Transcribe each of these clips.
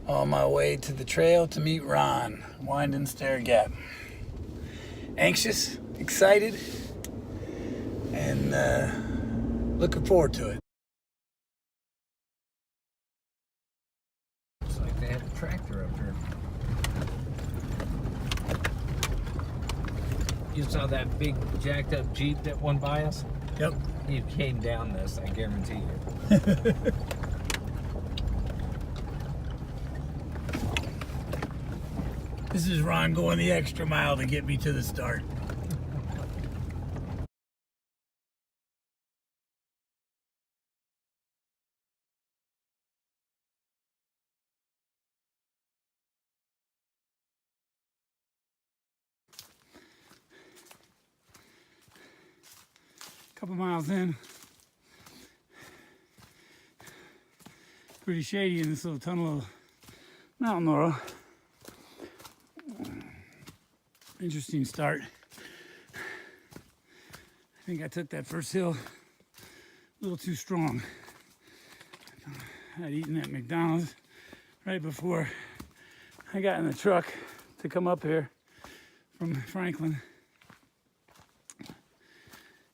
On my way to the trail to meet Ron, Winding Stair Gap. Anxious, excited, and looking forward to it. Looks like they had a tractor up here. You saw that big jacked up Jeep that went by us? Yep. He came down this, I guarantee you. This is Ron going the extra mile to get me to the start. Couple miles in. Pretty shady in this little tunnel of Mountain Laurel. Interesting start. I think I took that first hill a little too strong. I'd eaten at McDonald's right before I got in the truck to come up here from Franklin.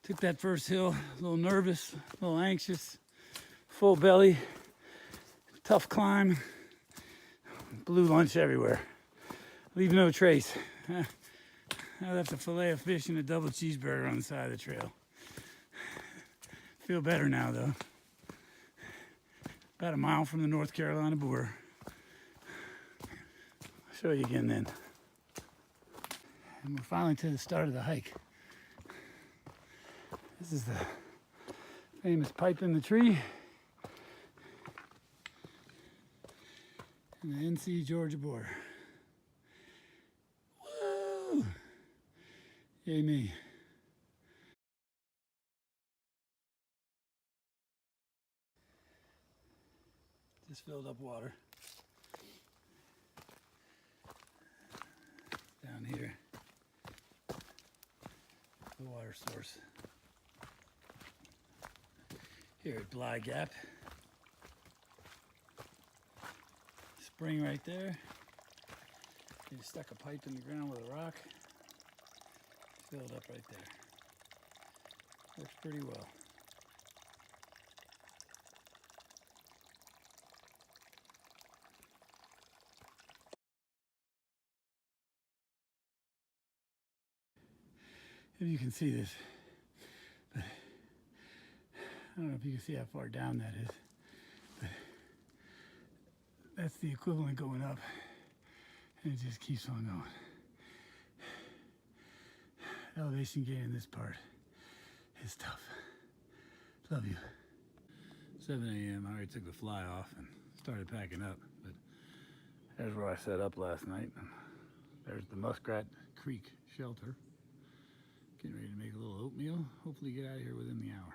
Took that first hill, a little nervous, a little anxious, full belly, tough climb, blew lunch everywhere. Leave no trace. I left a fillet of fish and a double cheeseburger on the side of the trail. Feel better now though. About a mile from the North Carolina border. I'll show you again then. And we're finally to the start of the hike. This is the famous pipe in the tree. And the NC Georgia border. Woo! Yay me. Just filled up water. Down here. The water source. Here at Bly Gap. Spring right there. You just stuck a pipe in the ground with a rock. Filled up right there. Works pretty well. If you can see this, but I don't know if you can see how far down that is, but that's the equivalent going up, and it just keeps on going. Elevation gain in this part is tough. Love you. 7 a.m. I already took the fly off and started packing up, but there's where I set up last night. There's the Muskrat Creek shelter. Getting ready to make a little oatmeal. Hopefully get out of here within the hour.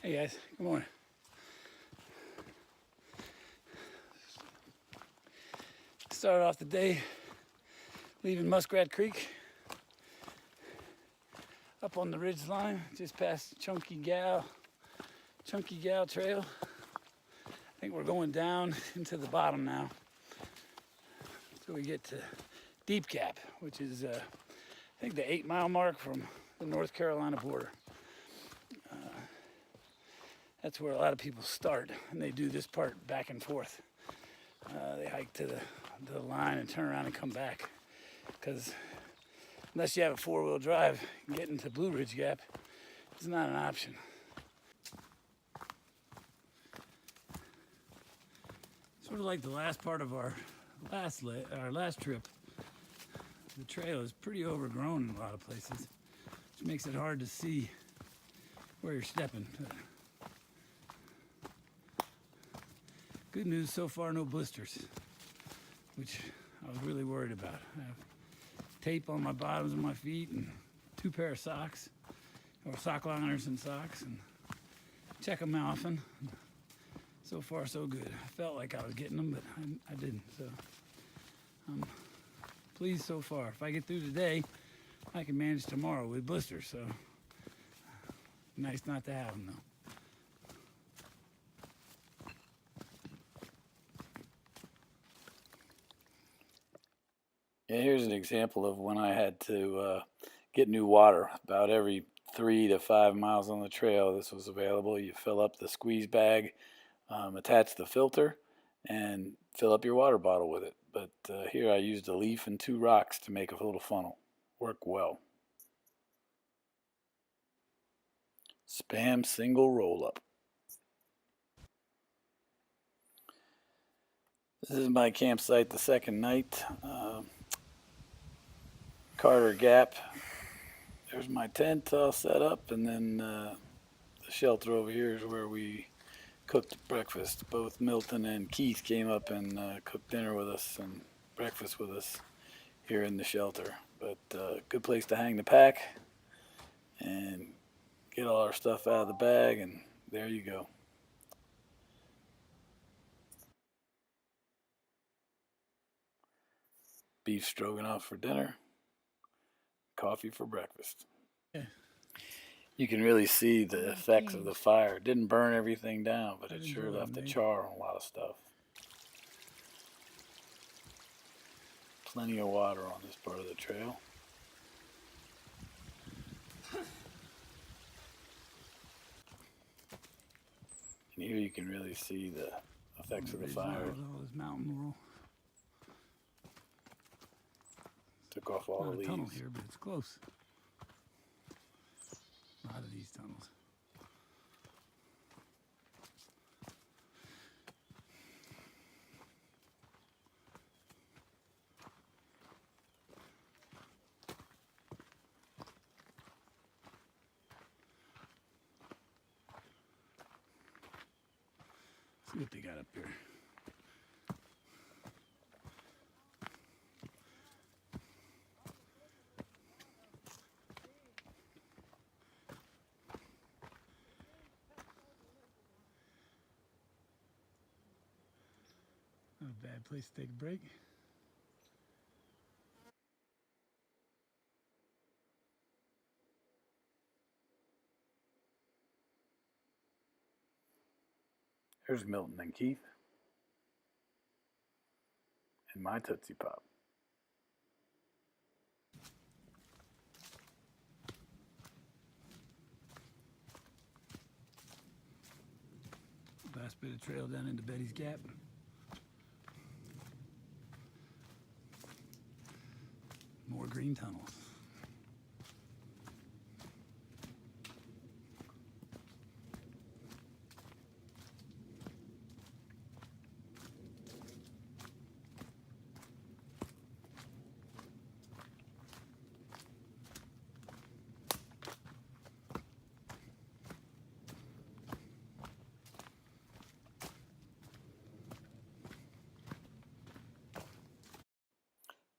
Hey guys, good morning. Started off the day leaving Muskrat Creek up on the ridge line, just past Chunky Gal Trail. think we're going down into the bottom now. So we get to Deep Gap, which is, I think, the 8-mile mark from the North Carolina border. That's where a lot of people start, and they do this part back and forth. They hike to the line and turn around and come back. Because unless you have a 4-wheel drive, getting to Blue Ridge Gap is not an option. Sort of like the last part of our last trip. The trail is pretty overgrown in a lot of places, which makes it hard to see where you're stepping. Good news so far, no blisters, which I was really worried about. I have tape on my bottoms of my feet and 2 pair of socks, or sock liners and socks, and check them often. So far, so good. I felt like I was getting them, but I didn't. So I'm pleased so far. If I get through today, I can manage tomorrow with blisters. So nice not to have them, though. Yeah, here's an example of when I had to get new water. About every 3 to 5 miles on the trail, this was available. You fill up the squeeze bag, attach the filter, and fill up your water bottle with it. But here I used a leaf and 2 rocks to make a little funnel. Worked well. Spam single roll-up. This is my campsite the second night. Carter Gap. There's my tent all set up, and then the shelter over here is where we cooked breakfast. Both Milton and Keith came up and cooked dinner with us and breakfast with us here in the shelter. But good place to hang the pack and get all our stuff out of the bag, and there you go. Beef stroganoff for dinner, coffee for breakfast. Yeah. You can really see the effects of the fire. It didn't burn everything down, but it sure left a char on a lot of stuff. Plenty of water on this part of the trail. And here you can really see the effects of the fire. All this mountain roll. Took off all the leaves. Not a tunnel here, but it's close. A lot of these tunnels. See what they got up here. Not a bad place to take a break. Here's Milton and Keith. And my Tootsie Pop. Last bit of trail down into Betty's Gap. More green tunnels.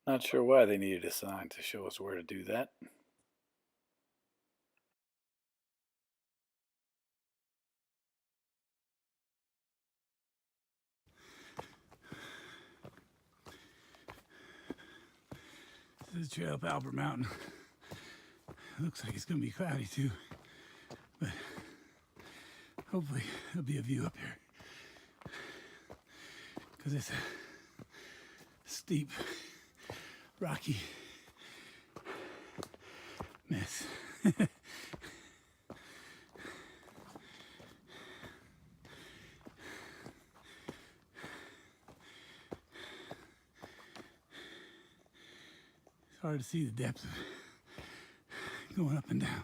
Not sure why they needed a sign to show us where to do that. This is the trail up Albert Mountain. Looks like it's going to be cloudy too, but hopefully there'll be a view up here. because it's a steep, rocky mess. It's hard to see the depth of going up and down.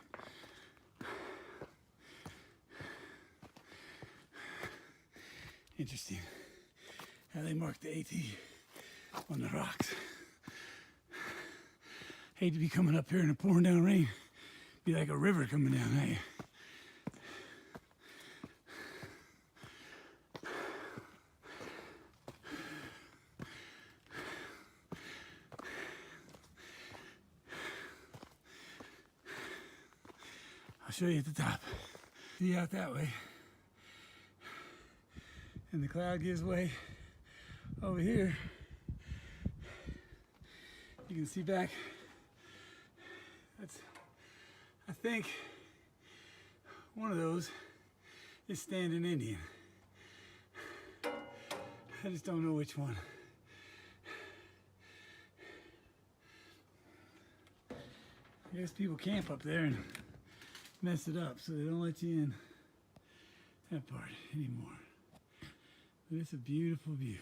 Interesting how they mark the AT on the rocks. Hate to be coming up here in a pouring down rain. Be like a river coming down, hey? I'll show you at the top. See out that way. And the cloud gives way over here. You can see back. That's, I think, one of those is Standing Indian. I just don't know which one. I guess people camp up there and mess it up, so they don't let you in that part anymore. But it's a beautiful view.